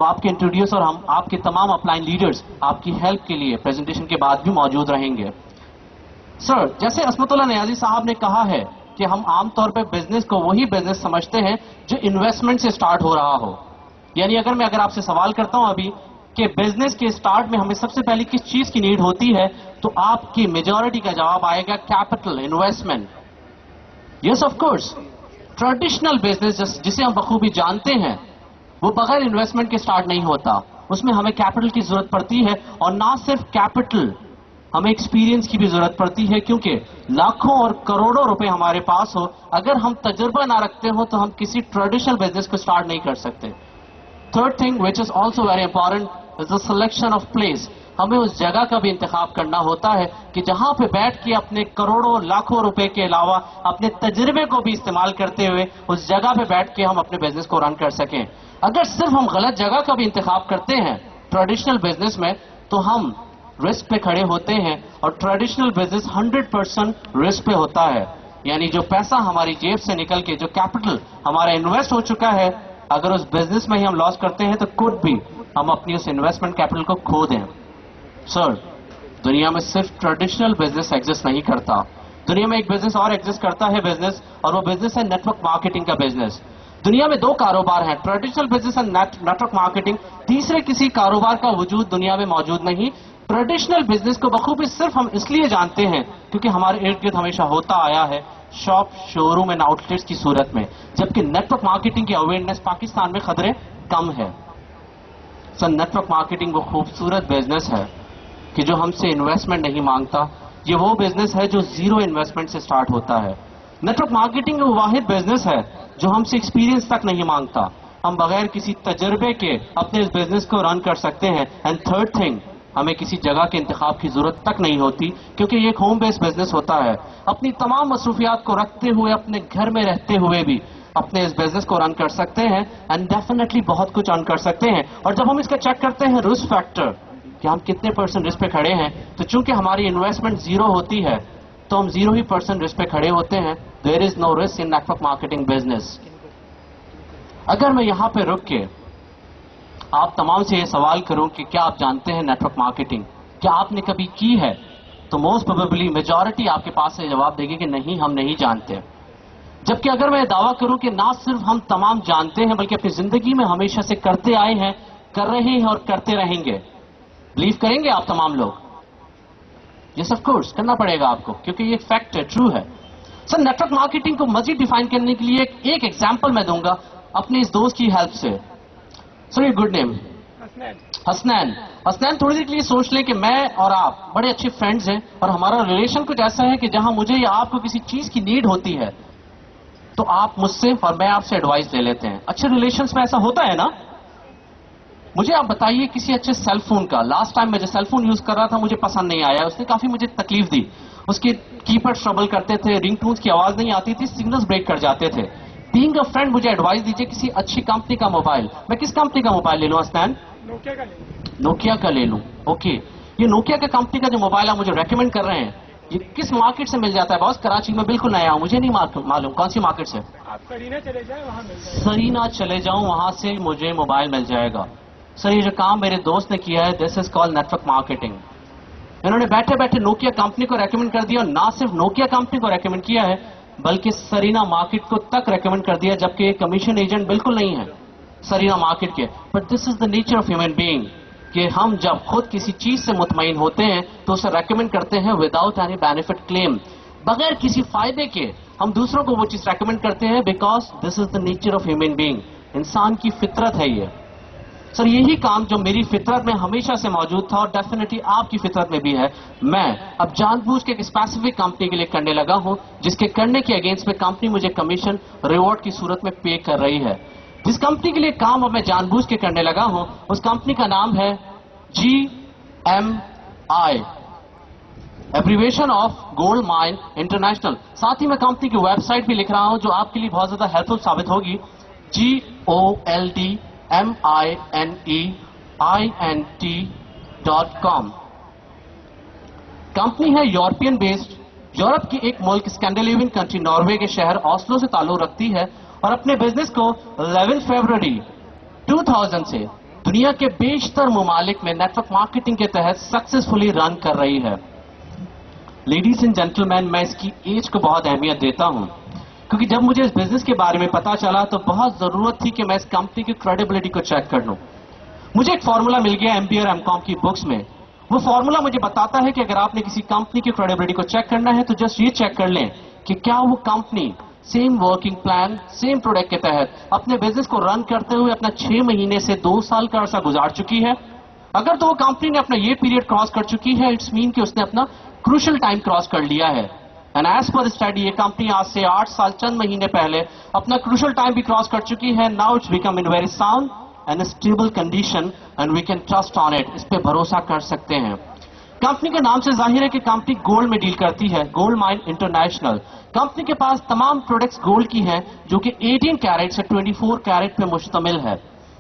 تو آپ کے انٹروڈیوس اور ہم آپ کے تمام اپ لائن لیڈرز آپ کی ہیلپ کے لیے پریزنٹیشن کے بعد بھی موجود رہیں گے. سر، جیسے عصمت اللہ نیازی صاحب نے کہا ہے کہ ہم عام طور پہ بزنس کو وہی بزنس سمجھتے ہیں جو انویسٹمنٹ سے سٹارٹ ہو رہا ہو. یعنی اگر آپ سے سوال کرتا ہوں ابھی کہ بزنس کے سٹارٹ میں ہمیں سب سے پہلے کس چیز کی نیڈ ہوتی ہے، تو آپ کی میجورٹی کا جواب آئے گا capital, investment. Yes of course, traditional business جسے ہم بخوبی جانتے ہیں وہ بغیر انویسٹمنٹ کے سٹارٹ نہیں ہوتا. اس میں ہمیں کیپٹل کی ضرورت پڑتی ہے، اور نہ صرف کیپٹل، ہمیں ایکسپیرینس کی بھی ضرورت پڑتی ہے، کیونکہ لاکھوں اور کروڑوں روپے ہمارے پاس ہو، اگر ہم تجربہ نہ رکھتے ہو تو ہم کسی ٹریڈیشنل بزنس کو سٹارٹ نہیں کر سکتے. Third thing which is also very important is the selection of place. ہمیں اس جگہ کا بھی انتخاب کرنا ہوتا ہے کہ جہاں پہ بیٹھ کے اپنے کروڑوں لاکھوں روپے کے علاوہ اپنے تجربے کو بھی استعمال کرتے ہوئے اس جگہ پہ بیٹھ کے ہم اپنے بزنس کو رن کر سکیں. اگر صرف ہم غلط جگہ کا بھی انتخاب کرتے ہیں ٹریڈیشنل بزنس میں تو ہم رسک پہ کھڑے ہوتے ہیں، اور ٹریڈیشنل بزنس 100% رسک پہ ہوتا ہے. یعنی جو پیسہ ہماری جیب سے نکل کے جو کیپٹل ہمارا انویسٹ ہو چکا ہے، اگر اس بزنس میں ہی ہم لاس کرتے ہیں تو کوڈ بھی ہم اپنی اس انویسٹمنٹ کیپٹل کو کھو دیں. سر، دنیا میں صرف ٹریڈیشنل بزنس ایگزسٹ نہیں کرتا. دنیا میں ایک بزنس اور ایگزسٹ کرتا ہے بزنس، اور وہ بزنس ہے نیٹ ورک مارکیٹنگ کا بزنس. دنیا میں دو کاروبار ہیں، ٹریڈیشنل بزنس اور نیٹ ورک مارکیٹنگ. تیسرے کسی کاروبار کا وجود دنیا میں موجود نہیں. ٹریڈیشنل بزنس کو بخوبی صرف ہم اس لیے جانتے ہیں کیونکہ ہمارے ارد گرد ہمیشہ ہوتا آیا ہے shop, show room and out let's کی صورت میں، جبکہ نیٹ ورک مارکیٹنگ کی اویئرنیس پاکستان میں قدرے کم ہے. سر، نیٹ ورک مارکیٹنگ وہ خوبصورت بزنس ہے کہ جو ہم سے انویسٹمنٹ نہیں مانگتا. یہ وہ بزنس ہے جو زیرو انویسٹمنٹ سے سٹارٹ ہوتا ہے. نیٹ ورک مارکیٹنگ وہ واحد بزنس ہے جو ہم سے ایکسپیرینس تک نہیں مانگتا. ہم بغیر کسی تجربے کے اپنے اس بزنس کو رن کر سکتے ہیں. اینڈ تھرڈ تھنگ، ہمیں کسی جگہ کے انتخاب کی ضرورت تک نہیں ہوتی کیونکہ یہ ایک ہوم بیس بزنس ہوتا ہے. اپنی تمام مصروفیات کو رکھتے ہوئے، اپنے گھر میں رہتے ہوئے بھی اپنے اس بزنس کو رن کر سکتے ہیں، اینڈ ڈیفینیٹلی بہت کچھ ارن کر سکتے ہیں. اور جب ہم اس کا چیک کرتے ہیں رسک فیکٹر کہ ہم کتنے % رسک پہ کھڑے ہیں، تو چونکہ ہماری انویسٹمنٹ زیرو ہوتی ہے تو ہم 0% رسک پہ کھڑے ہوتے ہیں. دیر از نو رسک ان نیٹ ورک مارکیٹنگ بزنس. اگر میں یہاں پہ رک کے آپ تمام سے یہ سوال کروں کہ کیا آپ جانتے ہیں نیٹ ورک مارکیٹنگ، کیا آپ نے کبھی کی ہے، تو موسٹ پروبیبلی میجورٹی آپ کے پاس سے جواب دے گی کہ نہیں، ہم نہیں جانتے. جبکہ اگر میں دعویٰ کروں کہ نہ صرف ہم تمام جانتے ہیں بلکہ اپنی زندگی میں ہمیشہ سے کرتے آئے ہیں، کر رہے ہیں اور کرتے رہیں گے، بلیو کریں گے آپ تمام لوگ؟ یس آف کورس، کرنا پڑے گا آپ کو کیونکہ یہ فیکٹ ہے، ٹرو ہے. سر، نیٹ ورک مارکیٹنگ کو مزید ڈیفائن کرنے کے لیے ایک ایگزامپل میں دوں گا اپنے اس دوست کی ہیلپ سے. سر، یہ گڈ نیم حسنین. تھوڑی دیر کے لیے سوچ لیں کہ میں اور آپ بڑے اچھے فرینڈز ہیں اور ہمارا ریلیشن کچھ ایسا ہے کہ جہاں مجھے یا آپ کو کسی چیز کی نیڈ ہوتی ہے تو آپ مجھ سے اور میں آپ سے ایڈوائس لے لیتے ہیں. اچھے ریلیشنز میں ایسا ہوتا ہے نا؟ مجھے آپ بتائیے کسی اچھے سیل فون کا، لاسٹ ٹائم میں جو سیل فون یوز کر رہا تھا مجھے پسند نہیں آیا، اس نے کافی مجھے تکلیف دی. اس کے کی پیڈ ٹربل کرتے تھے، رنگ ٹونز کی آواز نہیں آتی تھی، سگنلز بریک کر جاتے تھے. بینگ اے فرینڈ مجھے ایڈوائس دیجیے کسی اچھی کمپنی کا موبائل. میں کس کمپنی کا موبائل لے لوں حسنین؟ نوکیا کا لے لوں. اوکے، یہ نوکیا کا کمپنی کا جو موبائل آپ مجھے ریکمینڈ کر رہے ہیں یہ کس مارکیٹ سے مل جاتا ہے؟ باس، کراچی میں بالکل نیا ہوں، مجھے نہیں معلوم کون سی مارکیٹ سے. آپ سرینا چلے جائیں، وہاں مل جائے. سرینا چلے جاؤں، وہاں سے مجھے موبائل مل جائے گا. سر، یہ جو کام میرے دوست نے کیا ہے دس از کال نیٹ ورک مارکیٹنگ. انہوں نے بیٹھے بیٹھے نوکیا کمپنی کو ریکمینڈ کر دیا، اور نہ صرف نوکیا کمپنی کو ریکمینڈ کیا ہے بلکہ سرینا مارکیٹ کو تک ریکمینڈ کر دیا، جبکہ یہ کمیشن ایجنٹ بالکل نہیں ہے سرینا مارکیٹ کے. But this is the nature of human being کہ ہم جب خود کسی چیز سے مطمئن ہوتے ہیں تو اسے ریکمینڈ کرتے ہیں وداؤٹ اینی بینیفٹ کلیم، بغیر کسی فائدے کے ہم دوسروں کو وہ چیز ریکمینڈ کرتے ہیں because this is the nature of human being. انسان کی فطرت ہے یہ. سر، یہی کام جو میری فطرت میں ہمیشہ سے موجود تھا اور ڈیفینیٹلی آپ کی فطرت میں بھی ہے، میں اب جان بوجھ کے ایک اسپیسیفک کمپنی کے لیے کرنے لگا ہوں، جس کے کرنے کے اگینسٹ میں کمپنی مجھے کمیشن ریوارڈ کی صورت میں پے کر رہی ہے. جس کمپنی کے لیے کام اب میں جان بوجھ کے کرنے لگا ہوں اس کمپنی کا نام ہے GMI، abbreviation of gold mine international. ساتھ ہی میں کمپنی کی ویب سائٹ بھی لکھ رہا ہوں جو آپ کے لیے بہت زیادہ ہیلپ فل ثابت ہوگی. GOLDMINEINT.com. کمپنی ہے یورپین بیسڈ، یورپ کی ایک ملک اسکینڈینیوین کنٹری ناروے کے شہر آسلو سے تعلق رکھتی ہے، اور اپنے بزنس کو 11 فروری 2000 سے دنیا کے بیشتر ممالک میں نیٹ ورک مارکیٹنگ کے تحت سکسیسفلی رن کر رہی ہے. لیڈیز اینڈ جینٹلمین، میں اس کی ایج کو بہت اہمیت دیتا ہوں کیونکہ جب مجھے اس بزنس کے بارے میں پتا چلا تو بہت ضرورت تھی کہ میں اس کمپنی کی کریڈیبلٹی کو چیک کر لوں. مجھے ایک فارمولا مل گیا MBA اور M.Com کی بکس میں. وہ فارمولا مجھے بتاتا ہے کہ اگر آپ نے کسی کمپنی کی کریڈیبلٹی کو چیک کرنا ہے تو جسٹ یہ چیک کر لیں کہ کیا وہ company same working plan, same product کے تحت اپنے بزنس کو رن کرتے ہوئے اپنا 6 مہینے سے 2 سال کا عرصہ گزار چکی ہے. اگر تو وہ کمپنی نے اپنا یہ پیریڈ کراس کر چکی ہے، اٹس مین کہ اس نے اپنا کروشل ٹائم کراس کر لیا ہے. اینڈ ایز پر اسٹڈی یہ کمپنی آج سے 8 سال چند مہینے پہلے اپنا کروشل ٹائم بھی کراس کر چکی ہے. Now it's become in very sound and stable condition and we can trust on it. اس پہ بھروسہ کر سکتے ہیں. کمپنی کے نام سے ظاہر ہے کہ کمپنی گولڈ میں ڈیل کرتی ہے. Gold mine international. کمپنی کے پاس تمام پروڈکٹس گولڈ کی ہیں جو کہ 18 کیرٹ سے 24 کیرٹ پہ مشتمل ہے.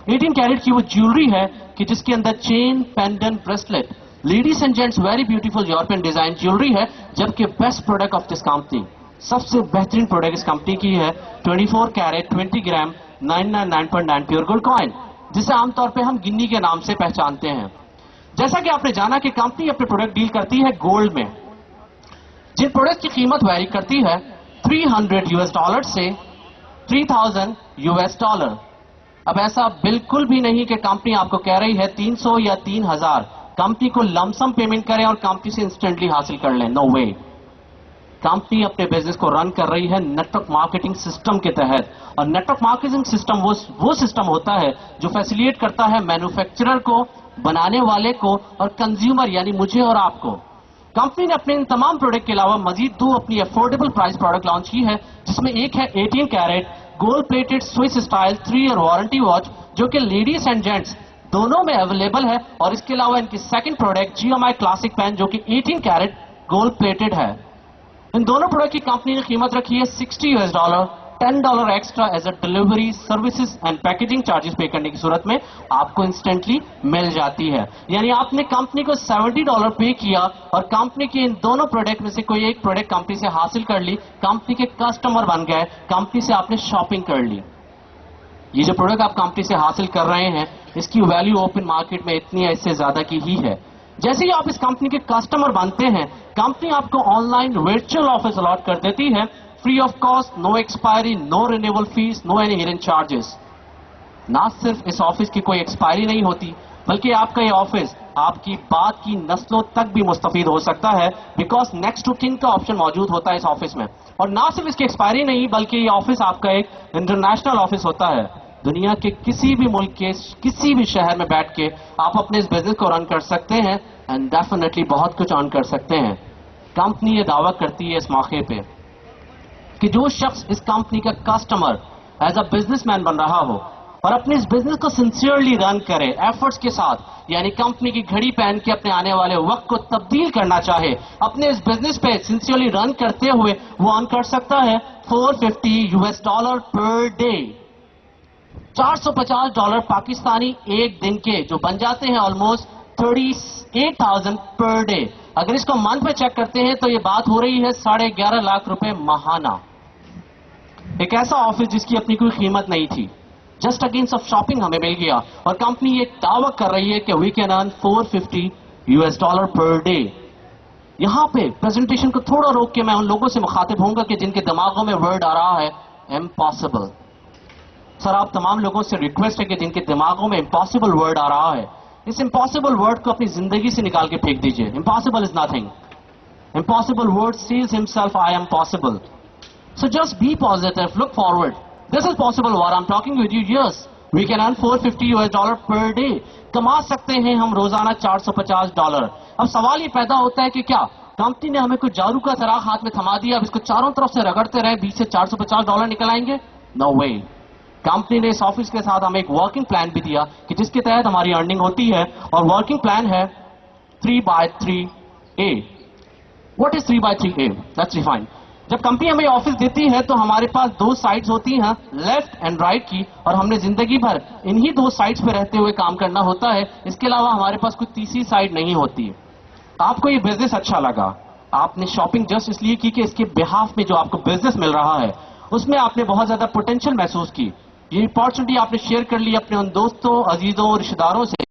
18 کیرٹ کی وہ جیولری ہے کہ جس کے اندر chain, pendant, bracelet, ladies and gents very beautiful European design jewellery ہے. جبکہ best product of this company, سب سے بہترین پروڈکٹ اس کمپنی کی ہے 24 carat 20 gram 999.9 pure gold coin, جسے عام طور پہ ہم گنی کے نام سے پہچانتے ہیں. جیسا کہ آپ نے جانا کہ کمپنی اپنے پروڈکٹ ڈیل کرتی ہے گولڈ میں، جن پروڈکٹ کی قیمت ویری کرتی ہے $300 سے $3,000. اب ایسا بالکل بھی نہیں کہ کمپنی آپ کو کہہ رہی ہے 300 یا 3000 کمپنی کو لمسم پیمنٹ کریں اور کمپنی سے انسٹنٹلی حاصل کر لیں. نو وے. کمپنی اپنے بزنس کو رن کر رہی ہے نیٹ ورک مارکیٹنگ سسٹم کے تحت. اور نیٹ ورک مارکیٹنگ سسٹم وہ سسٹم ہوتا ہے جو فیسیلیٹ کرتا ہے مینوفیکچرر کو، بنانے والے کو، اور کنزیومر یعنی مجھے اور آپ کو. کمپنی نے اپنے ان تمام پروڈکٹ کے علاوہ مزید 2 اپنی افورڈیبل پرائز پروڈکٹ لانچ کی ہے، جس میں ایک ہے 18 carat gold plated Swiss style 3 year warranty watch, جو کہ لیڈیز اینڈ جینٹس دونوں میں اویلیبل ہے. اور اس کے علاوہ ان کی second product GMI classic pen جو کہ 18 کیرٹ گولڈ پلیٹڈ ہے. ان دونوں پروڈکٹ کی کمپنی نے قیمت رکھی ہے $60. $10 extra as a delivery services and packaging charges pay کرنے کی صورت میں آپ کو انسٹنٹلی مل جاتی ہے. یعنی آپ نے کمپنی کو $70 پے کیا اور کمپنی کی ان دونوں پروڈکٹ میں سے کوئی ایک پروڈکٹ کمپنی سے حاصل کر لی، کمپنی کے کسٹمر بن گئے، کمپنی سے آپ نے شاپنگ کر لی. یہ جو پروڈکٹ آپ کمپنی سے حاصل کر رہے ہیں اس کی ویلیو اوپن مارکیٹ میں اتنی ہے، اس سے زیادہ کی ہی ہے. جیسے ہی آپ اس کمپنی کے کسٹمر بنتے ہیں، کمپنی آپ کو online virtual office allot کر دیتی ہے، free of cost, no expiry, no renewal fees, no any hidden charges. نہ صرف اس آفس کی کوئی ایکسپائری نہیں ہوتی بلکہ آپ کا یہ آفس آپ کی بات کی نسلوں تک بھی مستفید ہو سکتا ہے، بیکاز نیکسٹ ٹو کنگ کا آپشن موجود ہوتا ہے اس آفس میں. اور نہ صرف اس کی ایکسپائری نہیں بلکہ یہ آفس آپ کا ایک انٹرنیشنل آفس ہوتا ہے. دنیا کے کسی بھی ملک کے کسی بھی شہر میں بیٹھ کے آپ اپنے اس بزنس کو رن کر سکتے ہیں اینڈ ڈیفینیٹلی بہت کچھ ارن کر سکتے ہیں. کمپنی یہ دعویٰ کرتی ہے اس موقع پہ کہ جو شخص اس کمپنی کا customer as a businessman بن رہا ہو اور اپنے اس بزنس کو سنسیئرلی رن کرے ایفرٹس کے ساتھ، یعنی کمپنی کی گھڑی پہن کے اپنے آنے والے وقت کو تبدیل کرنا چاہے، اپنے اس بزنس پہ سنسیئرلی رن کرتے ہوئے وہ ارن کر سکتا ہے $450 پر ڈے. $450 پاکستانی ایک دن کے، جو بن جاتے ہیں آلموسٹ 38,000 پر ڈے. اگر اس کو منتھ میں چیک کرتے ہیں تو یہ بات ہو رہی ہے 11.5 لاکھ روپے ماہانہ. ایک ایسا آفس جس کی اپنی کوئی قیمت نہیں تھی، جسٹ اگینسٹ آف شاپنگ ہمیں مل گیا. اور کمپنی یہ دعویٰ کر رہی ہے کہ we can earn $450 per day. یہاں پہ پریزنٹیشن کو تھوڑا روک کے میں ان لوگوں سے مخاطب ہوں گا کہ جن کے دماغوں میں ورڈ آ رہا ہے امپاسبل. سر آپ تمام لوگوں سے ریکویسٹ ہے کہ جن کے دماغوں میں امپاسبل ورڈ آ رہا ہے، اس امپاسبل ورڈ کو اپنی زندگی سے نکال کے پھینک دیجئے. Impossible is nothing. Impossible word says himself I am possible. So just be positive, look forward. This is possible what I'm talking with you. Yes, we can earn $450 per day. کما سکتے ہیں ہم روزانہ $450. اب سوال یہ پیدا ہوتا ہے کہ کیا کمپنی نے ہمیں کوئی جادو کا چراغ ہاتھ میں تھما دیا، اب اس کو چاروں طرف سے رگڑتے رہے 20 سے $450 نکل آئیں گے؟ No way. کمپنی نے اس آفس کے ساتھ ہمیں ایک ورکنگ پلان بھی دیا کہ جس کے تحت ہماری ارننگ ہوتی ہے، اور ورکنگ پلان ہے 3x3A. What is 3x3A? Let's define. جب کمپنی ہمیں آفس دیتی ہے تو ہمارے پاس 2 سائٹس ہوتی ہیں، لیفٹ اینڈ رائٹ کی، اور ہم نے زندگی بھر انہی 2 سائٹس پہ رہتے ہوئے کام کرنا ہوتا ہے. اس کے علاوہ ہمارے پاس کوئی تیسری سائٹ نہیں ہوتی. آپ کو یہ بزنس اچھا لگا، آپ نے شاپنگ جسٹ اس لیے کی کہ اس کے بہاف میں جو آپ کو بزنس مل رہا ہے اس میں آپ نے بہت زیادہ پوٹینشیل محسوس کی. یہ اپارچونٹی آپ نے شیئر کر لی اپنے ان دوستوں عزیزوں رشتہ داروں سے